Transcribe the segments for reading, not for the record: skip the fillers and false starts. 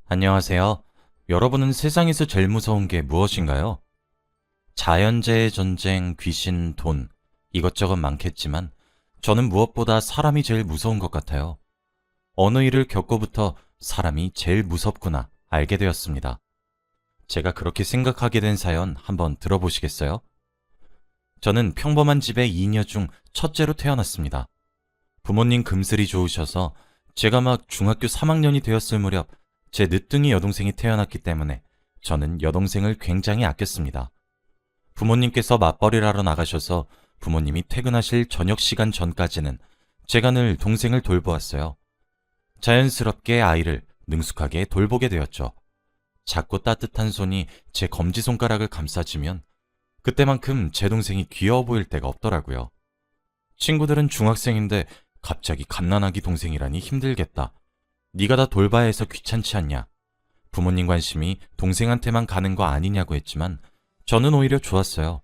안녕하세요. 여러분은 세상에서 제일 무서운 게 무엇인가요? 자연재해, 전쟁, 귀신, 돈, 이것저것 많겠지만 저는 무엇보다 사람이 제일 무서운 것 같아요. 어느 일을 겪고부터 사람이 제일 무섭구나 알게 되었습니다. 제가 그렇게 생각하게 된 사연 한번 들어보시겠어요? 저는 평범한 집의 이녀 중 첫째로 태어났습니다. 부모님 금슬이 좋으셔서 제가 막 중학교 3학년이 되었을 무렵 제 늦둥이 여동생이 태어났기 때문에 저는 여동생을 굉장히 아꼈습니다. 부모님께서 맞벌이를 하러 나가셔서 부모님이 퇴근하실 저녁 시간 전까지는 제가 늘 동생을 돌보았어요. 자연스럽게 아이를 능숙하게 돌보게 되었죠. 작고 따뜻한 손이 제 검지손가락을 감싸주면 그때만큼 제 동생이 귀여워 보일 때가 없더라고요. 친구들은 중학생인데 갑자기 갓난아기 동생이라니 힘들겠다. 네가 다 돌봐야 해서 귀찮지 않냐. 부모님 관심이 동생한테만 가는 거 아니냐고 했지만 저는 오히려 좋았어요.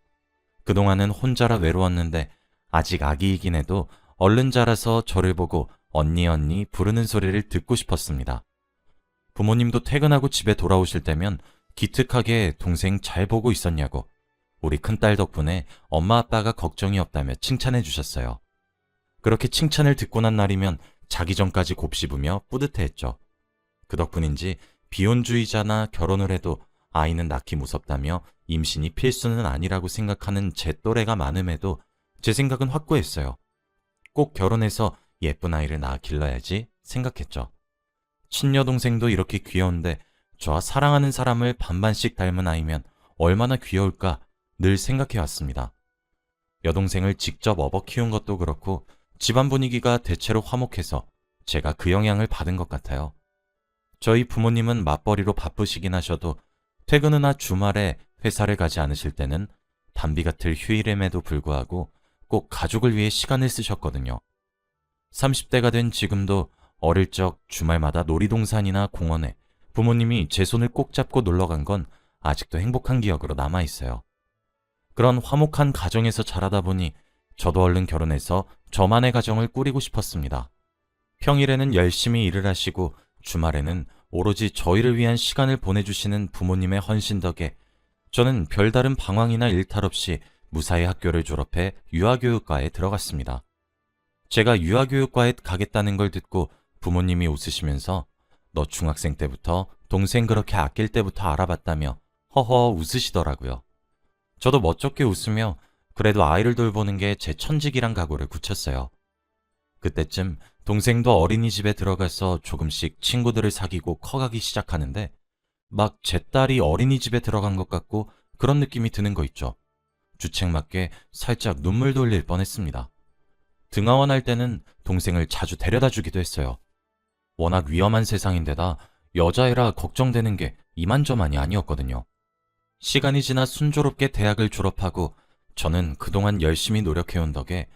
그동안은 혼자라 외로웠는데 아직 아기이긴 해도 얼른 자라서 저를 보고 언니 언니 부르는 소리를 듣고 싶었습니다. 부모님도 퇴근하고 집에 돌아오실 때면 기특하게 동생 잘 보고 있었냐고 우리 큰딸 덕분에 엄마 아빠가 걱정이 없다며 칭찬해 주셨어요. 그렇게 칭찬을 듣고 난 날이면 자기 전까지 곱씹으며 뿌듯해했죠. 그 덕분인지 비혼주의자나 결혼을 해도 아이는 낳기 무섭다며 임신이 필수는 아니라고 생각하는 제 또래가 많음에도 제 생각은 확고했어요. 꼭 결혼해서 예쁜 아이를 낳아 길러야지 생각했죠. 친여동생도 이렇게 귀여운데 저와 사랑하는 사람을 반반씩 닮은 아이면 얼마나 귀여울까 늘 생각해왔습니다. 여동생을 직접 업어 키운 것도 그렇고 집안 분위기가 대체로 화목해서 제가 그 영향을 받은 것 같아요. 저희 부모님은 맞벌이로 바쁘시긴 하셔도 퇴근이나 주말에 회사를 가지 않으실 때는 단비 같을 휴일임에도 불구하고 꼭 가족을 위해 시간을 쓰셨거든요. 30대가 된 지금도 어릴 적 주말마다 놀이동산이나 공원에 부모님이 제 손을 꼭 잡고 놀러 간 건 아직도 행복한 기억으로 남아있어요. 그런 화목한 가정에서 자라다 보니 저도 얼른 결혼해서 저만의 가정을 꾸리고 싶었습니다. 평일에는 열심히 일을 하시고 주말에는 오로지 저희를 위한 시간을 보내주시는 부모님의 헌신 덕에 저는 별다른 방황이나 일탈 없이 무사히 학교를 졸업해 유아교육과에 들어갔습니다. 제가 유아교육과에 가겠다는 걸 듣고 부모님이 웃으시면서 너 중학생 때부터 동생 그렇게 아낄 때부터 알아봤다며 허허 웃으시더라고요. 저도 멋쩍게 웃으며 그래도 아이를 돌보는 게 제 천직이란 각오를 굳혔어요. 그때쯤 동생도 어린이집에 들어가서 조금씩 친구들을 사귀고 커가기 시작하는데 막 제 딸이 어린이집에 들어간 것 같고 그런 느낌이 드는 거 있죠. 주책맞게 살짝 눈물 돌릴 뻔했습니다. 등하원할 때는 동생을 자주 데려다 주기도 했어요. 워낙 위험한 세상인데다 여자애라 걱정되는 게 이만저만이 아니었거든요. 시간이 지나 순조롭게 대학을 졸업하고 저는 그동안 열심히 노력해온 덕에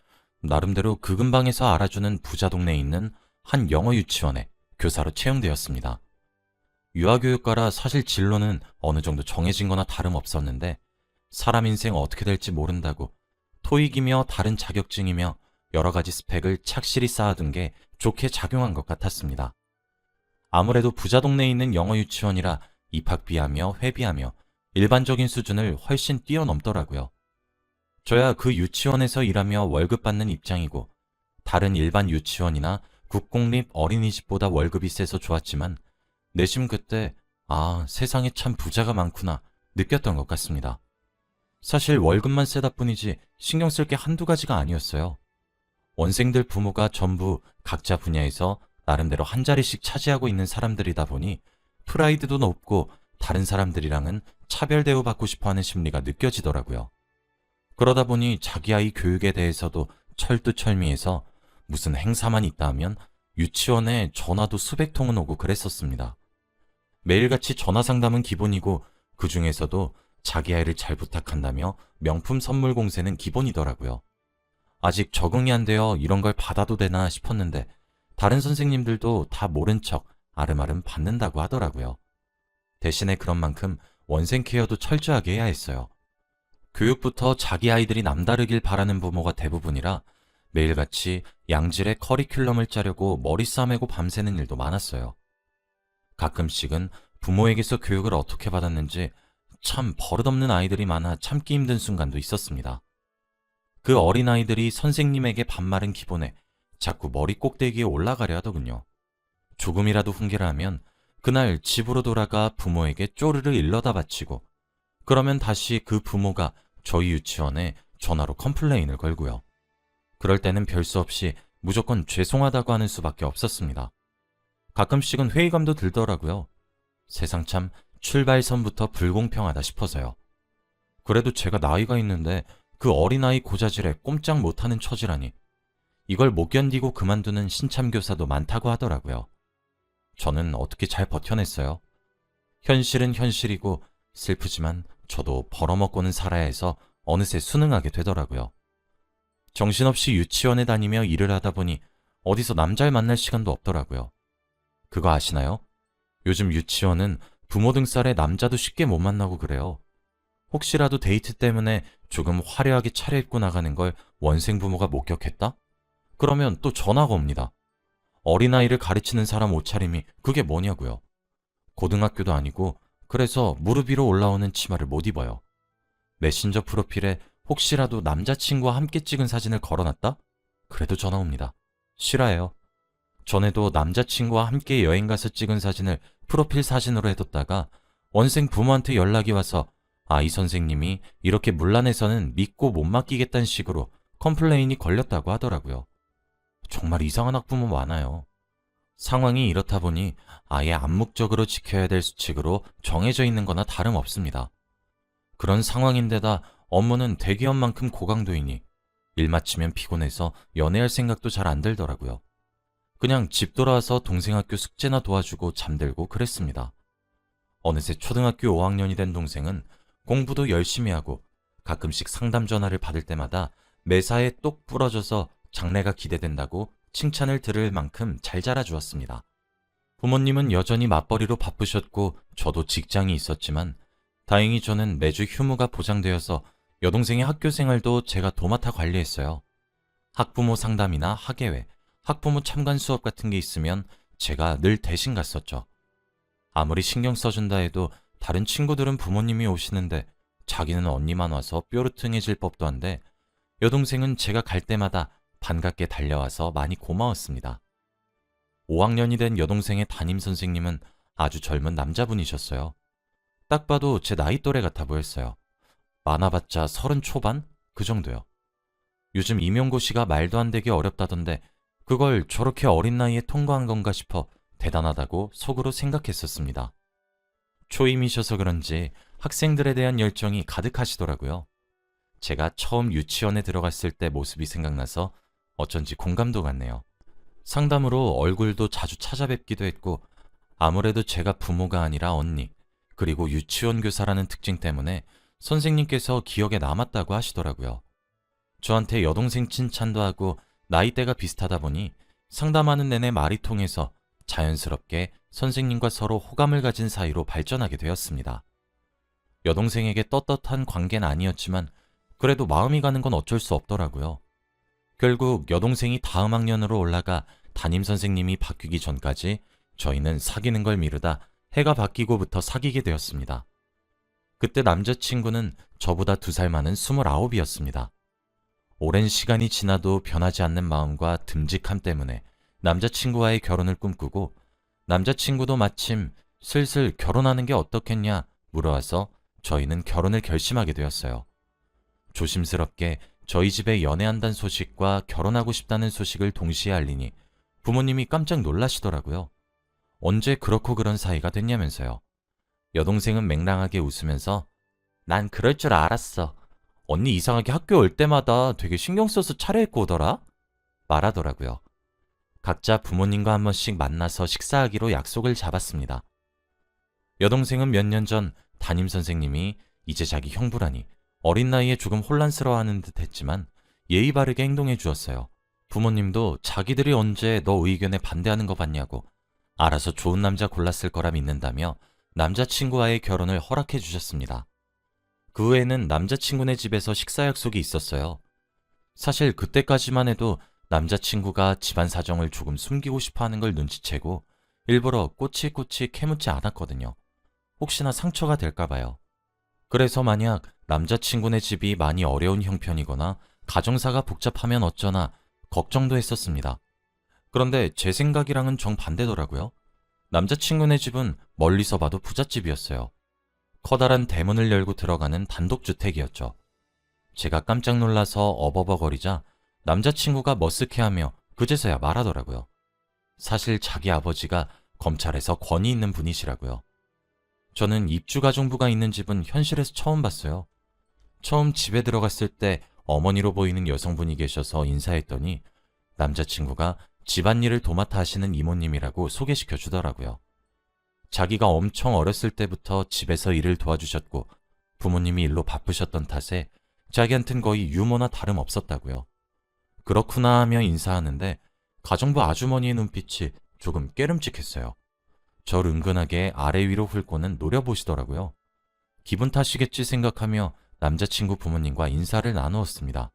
나름대로 그 근방에서 알아주는 부자 동네에 있는 한 영어 유치원에 교사로 채용되었습니다. 유아교육과라 사실 진로는 어느 정도 정해진 거나 다름없었는데 사람 인생 어떻게 될지 모른다고 토익이며 다른 자격증이며 여러 가지 스펙을 착실히 쌓아둔 게 좋게 작용한 것 같았습니다. 아무래도 부자 동네에 있는 영어 유치원이라 입학비하며 회비하며 일반적인 수준을 훨씬 뛰어넘더라고요. 저야 그 유치원에서 일하며 월급 받는 입장이고 다른 일반 유치원이나 국공립 어린이집보다 월급이 세서 좋았지만 내심 그때 세상에 참 부자가 많구나 느꼈던 것 같습니다. 사실 월급만 세다 뿐이지 신경 쓸 게 한두 가지가 아니었어요. 원생들 부모가 전부 각자 분야에서 나름대로 한 자리씩 차지하고 있는 사람들이다 보니 프라이드도 높고 다른 사람들이랑은 차별 대우받고 싶어하는 심리가 느껴지더라고요. 그러다 보니 자기 아이 교육에 대해서도 철두철미해서 무슨 행사만 있다 하면 유치원에 전화도 수백 통은 오고 그랬었습니다. 매일같이 전화 상담은 기본이고 그 중에서도 자기 아이를 잘 부탁한다며 명품 선물 공세는 기본이더라고요. 아직 적응이 안 되어 이런 걸 받아도 되나 싶었는데 다른 선생님들도 다 모른 척 아름아름 받는다고 하더라고요. 대신에 그런 만큼 원생 케어도 철저하게 해야 했어요. 교육부터 자기 아이들이 남다르길 바라는 부모가 대부분이라 매일같이 양질의 커리큘럼을 짜려고 머리 싸매고 밤새는 일도 많았어요. 가끔씩은 부모에게서 교육을 어떻게 받았는지 참 버릇없는 아이들이 많아 참기 힘든 순간도 있었습니다. 그 어린아이들이 선생님에게 반말은 기본에 자꾸 머리 꼭대기에 올라가려 하더군요. 조금이라도 훈계를 하면 그날 집으로 돌아가 부모에게 쪼르르 일러다 바치고, 그러면 다시 그 부모가 저희 유치원에 전화로 컴플레인을 걸고요. 그럴 때는 별 수 없이 무조건 죄송하다고 하는 수밖에 없었습니다. 가끔씩은 회의감도 들더라고요. 세상 참 출발선부터 불공평하다 싶어서요. 그래도 제가 나이가 있는데 그 어린아이 고자질에 꼼짝 못하는 처지라니, 이걸 못 견디고 그만두는 신참교사도 많다고 하더라고요. 저는 어떻게 잘 버텨냈어요. 현실은 현실이고 슬프지만 저도 벌어먹고는 살아야 해서 어느새 순응하게 되더라고요. 정신없이 유치원에 다니며 일을 하다 보니 어디서 남자를 만날 시간도 없더라고요. 그거 아시나요? 요즘 유치원은 부모 등살에 남자도 쉽게 못 만나고 그래요. 혹시라도 데이트 때문에 조금 화려하게 차려입고 나가는 걸 원생 부모가 목격했다? 그러면 또 전화가 옵니다. 어린아이를 가르치는 사람 옷차림이 그게 뭐냐고요. 고등학교도 아니고 그래서 무릎 위로 올라오는 치마를 못 입어요. 메신저 프로필에 혹시라도 남자친구와 함께 찍은 사진을 걸어놨다? 그래도 전화 옵니다. 싫어해요. 전에도 남자친구와 함께 여행 가서 찍은 사진을 프로필 사진으로 해뒀다가 원생 부모한테 연락이 와서 이 선생님이 이렇게 문란해서는 믿고 못 맡기겠다는 식으로 컴플레인이 걸렸다고 하더라고요. 정말 이상한 학부모 많아요. 상황이 이렇다 보니 아예 암묵적으로 지켜야 될 수칙으로 정해져 있는 거나 다름없습니다. 그런 상황인데다 업무는 대기업만큼 고강도이니 일 마치면 피곤해서 연애할 생각도 잘 안 들더라고요. 그냥 집 돌아와서 동생 학교 숙제나 도와주고 잠들고 그랬습니다. 어느새 초등학교 5학년이 된 동생은 공부도 열심히 하고 가끔씩 상담 전화를 받을 때마다 매사에 똑 부러져서 장래가 기대된다고 칭찬을 들을 만큼 잘 자라주었습니다. 부모님은 여전히 맞벌이로 바쁘셨고 저도 직장이 있었지만 다행히 저는 매주 휴무가 보장되어서 여동생의 학교 생활도 제가 도맡아 관리했어요. 학부모 상담이나 학예회, 학부모 참관 수업 같은 게 있으면 제가 늘 대신 갔었죠. 아무리 신경 써준다 해도 다른 친구들은 부모님이 오시는데 자기는 언니만 와서 뾰루퉁해질 법도 한데 여동생은 제가 갈 때마다 반갑게 달려와서 많이 고마웠습니다. 5학년이 된 여동생의 담임선생님은 아주 젊은 남자분이셨어요. 딱 봐도 제 나이 또래 같아 보였어요. 많아봤자 30 초반? 그 정도요. 요즘 임용고시가 말도 안 되게 어렵다던데 그걸 저렇게 어린 나이에 통과한 건가 싶어 대단하다고 속으로 생각했었습니다. 초임이셔서 그런지 학생들에 대한 열정이 가득하시더라고요. 제가 처음 유치원에 들어갔을 때 모습이 생각나서 어쩐지 공감도 갔네요. 상담으로 얼굴도 자주 찾아뵙기도 했고 아무래도 제가 부모가 아니라 언니, 그리고 유치원 교사라는 특징 때문에 선생님께서 기억에 남았다고 하시더라고요. 저한테 여동생 칭찬도 하고 나이대가 비슷하다 보니 상담하는 내내 말이 통해서 자연스럽게 선생님과 서로 호감을 가진 사이로 발전하게 되었습니다. 여동생에게 떳떳한 관계는 아니었지만 그래도 마음이 가는 건 어쩔 수 없더라고요. 결국 여동생이 다음 학년으로 올라가 담임선생님이 바뀌기 전까지 저희는 사귀는 걸 미루다 해가 바뀌고부터 사귀게 되었습니다. 그때 남자친구는 저보다 2살 많은 29이었습니다. 오랜 시간이 지나도 변하지 않는 마음과 듬직함 때문에 남자친구와의 결혼을 꿈꾸고 남자친구도 마침 슬슬 결혼하는 게 어떻겠냐 물어와서 저희는 결혼을 결심하게 되었어요. 조심스럽게 저희 집에 연애한다는 소식과 결혼하고 싶다는 소식을 동시에 알리니 부모님이 깜짝 놀라시더라고요. 언제 그렇고 그런 사이가 됐냐면서요. 여동생은 맹랑하게 웃으면서 난 그럴 줄 알았어. 언니 이상하게 학교 올 때마다 되게 신경 써서 차려입고 오더라? 말하더라고요. 각자 부모님과 한 번씩 만나서 식사하기로 약속을 잡았습니다. 여동생은 몇 년 전 담임선생님이 이제 자기 형부라니 어린 나이에 조금 혼란스러워하는 듯 했지만 예의 바르게 행동해 주었어요. 부모님도 자기들이 언제 너 의견에 반대하는 거 봤냐고 알아서 좋은 남자 골랐을 거라 믿는다며 남자친구와의 결혼을 허락해 주셨습니다. 그 후에는 남자친구네 집에서 식사 약속이 있었어요. 사실 그때까지만 해도 남자친구가 집안 사정을 조금 숨기고 싶어 하는 걸 눈치채고 일부러 꼬치꼬치 캐묻지 않았거든요. 혹시나 상처가 될까봐요. 그래서 만약 남자친구네 집이 많이 어려운 형편이거나 가정사가 복잡하면 어쩌나 걱정도 했었습니다. 그런데 제 생각이랑은 정반대더라고요. 남자친구네 집은 멀리서 봐도 부잣집이었어요. 커다란 대문을 열고 들어가는 단독주택이었죠. 제가 깜짝 놀라서 어버버거리자 남자친구가 머쓱해하며 그제서야 말하더라고요. 사실 자기 아버지가 검찰에서 권위 있는 분이시라고요. 저는 입주가정부가 있는 집은 현실에서 처음 봤어요. 처음 집에 들어갔을 때 어머니로 보이는 여성분이 계셔서 인사했더니 남자친구가 집안일을 도맡아 하시는 이모님이라고 소개시켜 주더라고요. 자기가 엄청 어렸을 때부터 집에서 일을 도와주셨고 부모님이 일로 바쁘셨던 탓에 자기한텐 거의 유머나 다름없었다고요. 그렇구나 하며 인사하는데 가정부 아주머니의 눈빛이 조금 깨름직했어요. 절 은근하게 아래 위로 훑고는 노려보시더라고요. 기분 탓이겠지 생각하며 남자친구 부모님과 인사를 나누었습니다.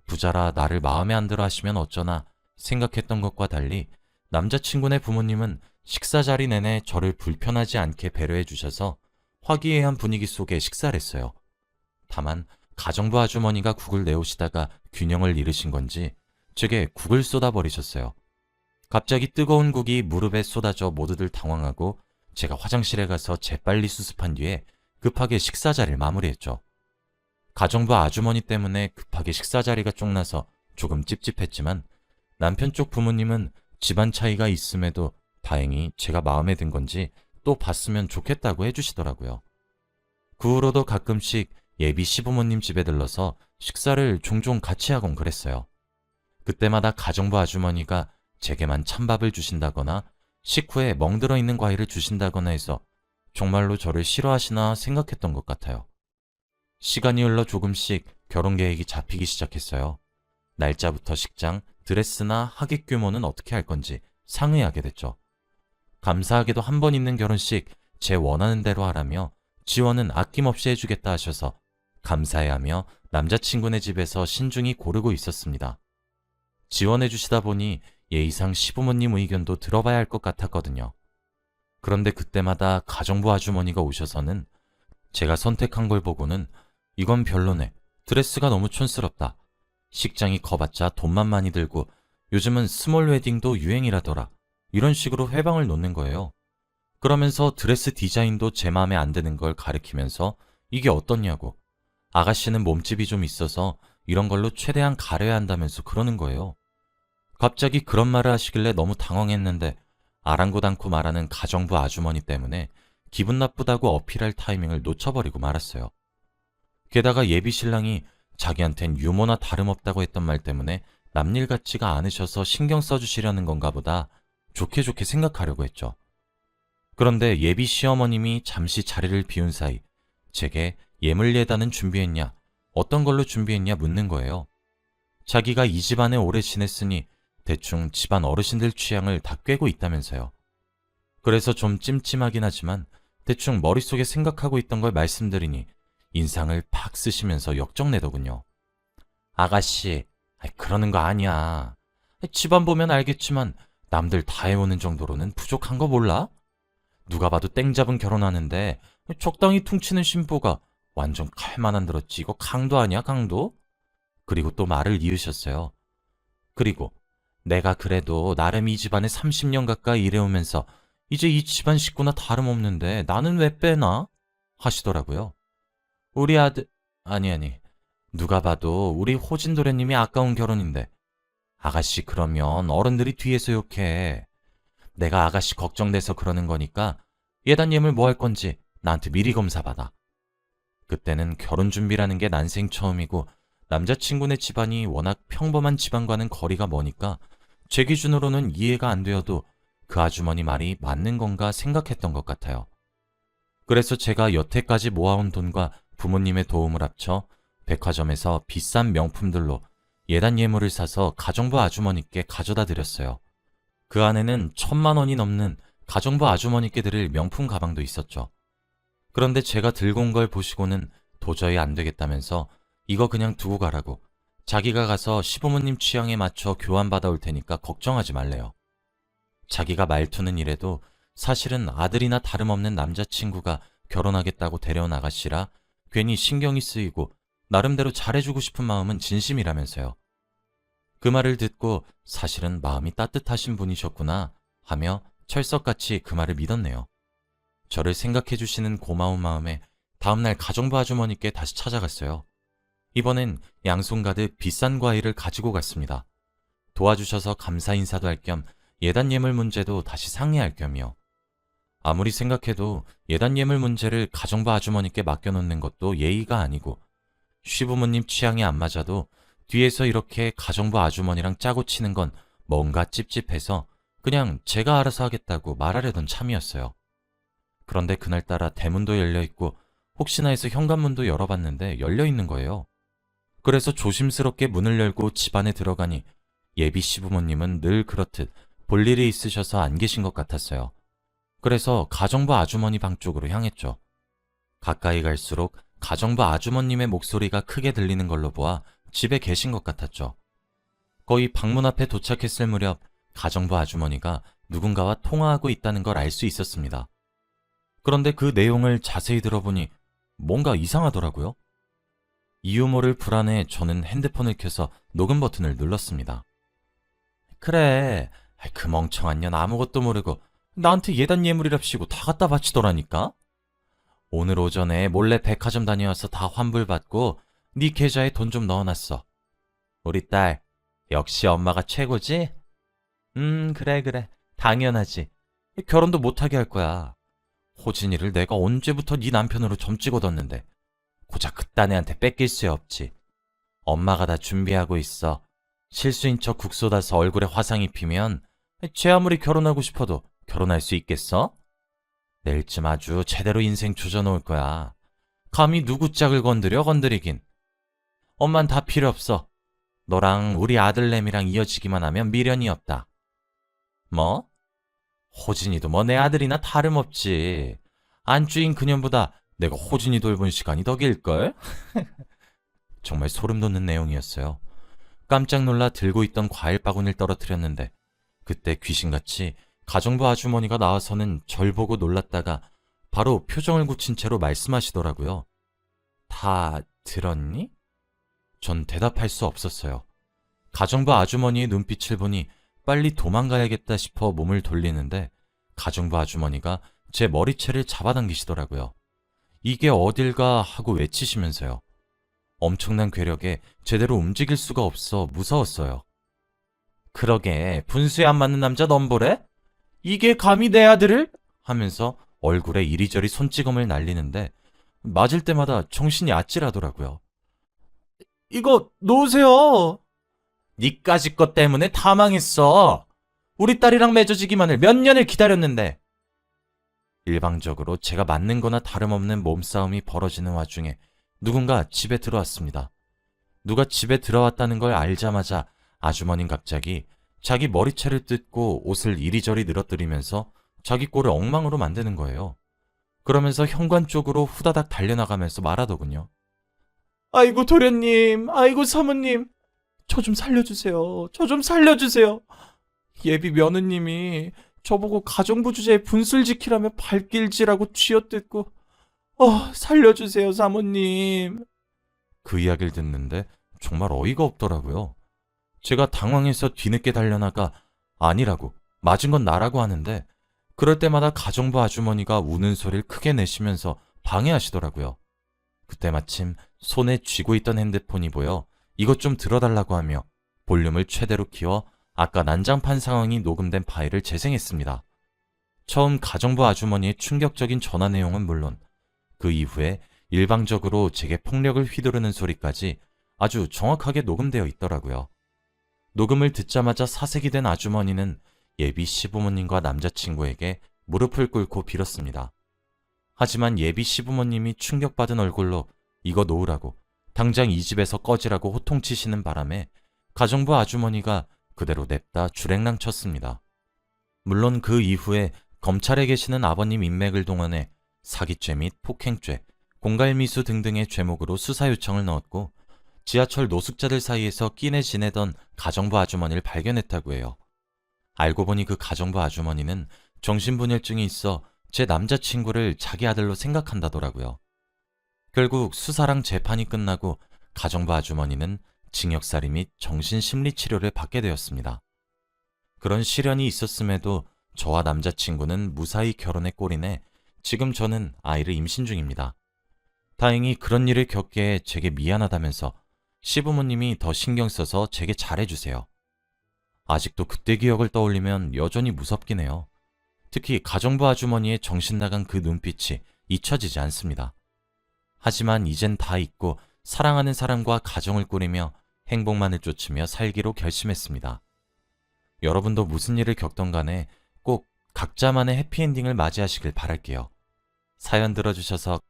부자라 나를 마음에 안 들어 하시면 어쩌나 생각했던 것과 달리 남자친구네 부모님은 식사 자리 내내 저를 불편하지 않게 배려해 주셔서 화기애애한 분위기 속에 식사를 했어요. 다만 가정부 아주머니가 국을 내오시다가 균형을 잃으신 건지 제게 국을 쏟아버리셨어요. 갑자기 뜨거운 국이 무릎에 쏟아져 모두들 당황하고 제가 화장실에 가서 재빨리 수습한 뒤에 급하게 식사 자리를 마무리했죠. 가정부 아주머니 때문에 급하게 식사 자리가 쪽나서 조금 찝찝했지만 남편 쪽 부모님은 집안 차이가 있음에도 다행히 제가 마음에 든 건지 또 봤으면 좋겠다고 해주시더라고요. 그 후로도 가끔씩 예비 시부모님 집에 들러서 식사를 종종 같이 하곤 그랬어요. 그때마다 가정부 아주머니가 제게만 찬밥을 주신다거나 식후에 멍들어 있는 과일을 주신다거나 해서 정말로 저를 싫어하시나 생각했던 것 같아요. 시간이 흘러 조금씩 결혼 계획이 잡히기 시작했어요. 날짜부터 식장, 드레스나 하객 규모는 어떻게 할 건지 상의하게 됐죠. 감사하게도 한 번 있는 결혼식 제 원하는 대로 하라며 지원은 아낌없이 해주겠다 하셔서 감사해하며 남자친구네 집에서 신중히 고르고 있었습니다. 지원해 주시다 보니 예의상 시부모님 의견도 들어봐야 할 것 같았거든요. 그런데 그때마다 가정부 아주머니가 오셔서는 제가 선택한 걸 보고는 이건 별로네. 드레스가 너무 촌스럽다. 식장이 커봤자 돈만 많이 들고 요즘은 스몰 웨딩도 유행이라더라. 이런 식으로 회방을 놓는 거예요. 그러면서 드레스 디자인도 제 마음에 안 드는 걸 가리키면서 이게 어떻냐고. 아가씨는 몸집이 좀 있어서 이런 걸로 최대한 가려야 한다면서 그러는 거예요. 갑자기 그런 말을 하시길래 너무 당황했는데 아랑곳 않고 말하는 가정부 아주머니 때문에 기분 나쁘다고 어필할 타이밍을 놓쳐버리고 말았어요. 게다가 예비 신랑이 자기한텐 유머나 다름없다고 했던 말 때문에 남일 같지가 않으셔서 신경 써주시려는 건가 보다 좋게 좋게 생각하려고 했죠. 그런데 예비 시어머님이 잠시 자리를 비운 사이 제게 예물 예단은 준비했냐, 어떤 걸로 준비했냐 묻는 거예요. 자기가 이 집안에 오래 지냈으니 대충 집안 어르신들 취향을 다 꿰고 있다면서요. 그래서 좀 찜찜하긴 하지만 대충 머릿속에 생각하고 있던 걸 말씀드리니 인상을 팍 쓰시면서 역정내더군요. 아가씨, 그러는 거 아니야. 집안 보면 알겠지만 남들 다 해오는 정도로는 부족한 거 몰라? 누가 봐도 땡 잡은 결혼하는데 적당히 퉁치는 신부가 완전 칼만 안 들었지. 이거 강도 아니야, 강도? 그리고 또 말을 이으셨어요. 그리고 내가 그래도 나름 이 집안에 30년 가까이 일해오면서 이제 이 집안 식구나 다름없는데 나는 왜 빼나? 하시더라고요. 우리 아들, 아니. 누가 봐도 우리 호진도련님이 아까운 결혼인데. 아가씨 그러면 어른들이 뒤에서 욕해. 내가 아가씨 걱정돼서 그러는 거니까 예단 예물 뭐 할 건지 나한테 미리 검사받아. 그때는 결혼 준비라는 게 난생 처음이고 남자친구네 집안이 워낙 평범한 집안과는 거리가 머니까 제 기준으로는 이해가 안 되어도 그 아주머니 말이 맞는 건가 생각했던 것 같아요. 그래서 제가 여태까지 모아온 돈과 부모님의 도움을 합쳐 백화점에서 비싼 명품들로 예단 예물을 사서 가정부 아주머니께 가져다 드렸어요. 그 안에는 1,000만 원이 넘는 가정부 아주머니께 드릴 명품 가방도 있었죠. 그런데 제가 들고 온 걸 보시고는 도저히 안 되겠다면서 이거 그냥 두고 가라고, 자기가 가서 시부모님 취향에 맞춰 교환받아 올 테니까 걱정하지 말래요. 자기가 말투는 이래도 사실은 아들이나 다름없는 남자친구가 결혼하겠다고 데려온 아가씨라 괜히 신경이 쓰이고 나름대로 잘해주고 싶은 마음은 진심이라면서요. 그 말을 듣고 사실은 마음이 따뜻하신 분이셨구나 하며 철석같이 그 말을 믿었네요. 저를 생각해주시는 고마운 마음에 다음날 가정부 아주머니께 다시 찾아갔어요. 이번엔 양손 가득 비싼 과일을 가지고 갔습니다. 도와주셔서 감사 인사도 할 겸 예단 예물 문제도 다시 상의할 겸이요. 아무리 생각해도 예단 예물 문제를 가정부 아주머니께 맡겨놓는 것도 예의가 아니고 시부모님 취향이 안 맞아도 뒤에서 이렇게 가정부 아주머니랑 짜고 치는 건 뭔가 찝찝해서 그냥 제가 알아서 하겠다고 말하려던 참이었어요. 그런데 그날따라 대문도 열려있고 혹시나 해서 현관문도 열어봤는데 열려있는 거예요. 그래서 조심스럽게 문을 열고 집 안에 들어가니 예비 시부모님은 늘 그렇듯 볼 일이 있으셔서 안 계신 것 같았어요. 그래서 가정부 아주머니 방 쪽으로 향했죠. 가까이 갈수록 가정부 아주머님의 목소리가 크게 들리는 걸로 보아 집에 계신 것 같았죠. 거의 방문 앞에 도착했을 무렵 가정부 아주머니가 누군가와 통화하고 있다는 걸 알 수 있었습니다. 그런데 그 내용을 자세히 들어보니 뭔가 이상하더라고요. 이유 모를 불안에 저는 핸드폰을 켜서 녹음 버튼을 눌렀습니다. 그래, 그 멍청한 년 아무것도 모르고 나한테 예단 예물이랍시고 다 갖다 바치더라니까? 오늘 오전에 몰래 백화점 다녀와서 다 환불받고 네 계좌에 돈 좀 넣어놨어. 우리 딸, 역시 엄마가 최고지? 그래. 당연하지. 결혼도 못하게 할 거야. 호진이를 내가 언제부터 네 남편으로 점 찍어뒀는데 고작 그딴 애한테 뺏길 수 없지. 엄마가 다 준비하고 있어. 실수인 척 국 쏟아서 얼굴에 화상 입히면 쟤 아무리 결혼하고 싶어도 결혼할 수 있겠어? 내일쯤 아주 제대로 인생 조져놓을 거야. 감히 누구 짝을 건드리긴. 엄만 다 필요 없어. 너랑 우리 아들내미랑 이어지기만 하면 미련이 없다. 뭐? 호진이도 뭐 내 아들이나 다름없지. 안주인 그년보다 내가 호진이 돌본 시간이 더 길걸? 정말 소름 돋는 내용이었어요. 깜짝 놀라 들고 있던 과일 바구니를 떨어뜨렸는데 그때 귀신같이 가정부 아주머니가 나와서는 절 보고 놀랐다가 바로 표정을 굳힌 채로 말씀하시더라고요. 다 들었니? 전 대답할 수 없었어요. 가정부 아주머니의 눈빛을 보니 빨리 도망가야겠다 싶어 몸을 돌리는데 가정부 아주머니가 제 머리채를 잡아당기시더라고요. 이게 어딜가 하고 외치시면서요. 엄청난 괴력에 제대로 움직일 수가 없어 무서웠어요. 그러게 분수에 안 맞는 남자 넘보래? 이게 감히 내 아들을? 하면서 얼굴에 이리저리 손찌검을 날리는데 맞을 때마다 정신이 아찔하더라고요. 이거 놓으세요. 니까짓 것 때문에 다 망했어. 우리 딸이랑 맺어지기만을 몇 년을 기다렸는데. 일방적으로 제가 맞는 거나 다름없는 몸싸움이 벌어지는 와중에 누군가 집에 들어왔습니다. 누가 집에 들어왔다는 걸 알자마자 아주머니는 갑자기 자기 머리채를 뜯고 옷을 이리저리 늘어뜨리면서 자기 꼴을 엉망으로 만드는 거예요. 그러면서 현관 쪽으로 후다닥 달려나가면서 말하더군요. 아이고 도련님, 아이고 사모님, 저 좀 살려주세요. 저 좀 살려주세요. 예비 며느님이 저보고 가정부 주제에 분술 지키라며 발길질하고 쥐어뜯고 살려주세요 사모님. 그 이야기를 듣는데 정말 어이가 없더라고요. 제가 당황해서 뒤늦게 달려나가 아니라고, 맞은 건 나라고 하는데 그럴 때마다 가정부 아주머니가 우는 소리를 크게 내시면서 방해하시더라고요. 그때 마침 손에 쥐고 있던 핸드폰이 보여 이것 좀 들어달라고 하며 볼륨을 최대로 키워 아까 난장판 상황이 녹음된 파일을 재생했습니다. 처음 가정부 아주머니의 충격적인 전화 내용은 물론 그 이후에 일방적으로 제게 폭력을 휘두르는 소리까지 아주 정확하게 녹음되어 있더라고요. 녹음을 듣자마자 사색이 된 아주머니는 예비 시부모님과 남자친구에게 무릎을 꿇고 빌었습니다. 하지만 예비 시부모님이 충격받은 얼굴로 이거 놓으라고, 당장 이 집에서 꺼지라고 호통치시는 바람에 가정부 아주머니가 그대로 냅다 주랭랑 쳤습니다. 물론 그 이후에 검찰에 계시는 아버님 인맥을 동원해 사기죄 및 폭행죄, 공갈미수 등등의 죄목으로 수사 요청을 넣었고 지하철 노숙자들 사이에서 끼내 지내던 가정부 아주머니를 발견했다고 해요. 알고 보니 그 가정부 아주머니는 정신분열증이 있어 제 남자친구를 자기 아들로 생각한다더라고요. 결국 수사랑 재판이 끝나고 가정부 아주머니는 징역살이 및 정신심리치료를 받게 되었습니다. 그런 시련이 있었음에도 저와 남자친구는 무사히 결혼에 골인해 지금 저는 아이를 임신 중입니다. 다행히 그런 일을 겪게 제게 미안하다면서 시부모님이 더 신경 써서 제게 잘해주세요. 아직도 그때 기억을 떠올리면 여전히 무섭긴 해요. 특히 가정부 아주머니의 정신 나간 그 눈빛이 잊혀지지 않습니다. 하지만 이젠 다 잊고 사랑하는 사람과 가정을 꾸리며 행복만을 쫓으며 살기로 결심했습니다. 여러분도 무슨 일을 겪던 간에 꼭 각자만의 해피엔딩을 맞이하시길 바랄게요. 사연 들어주셔서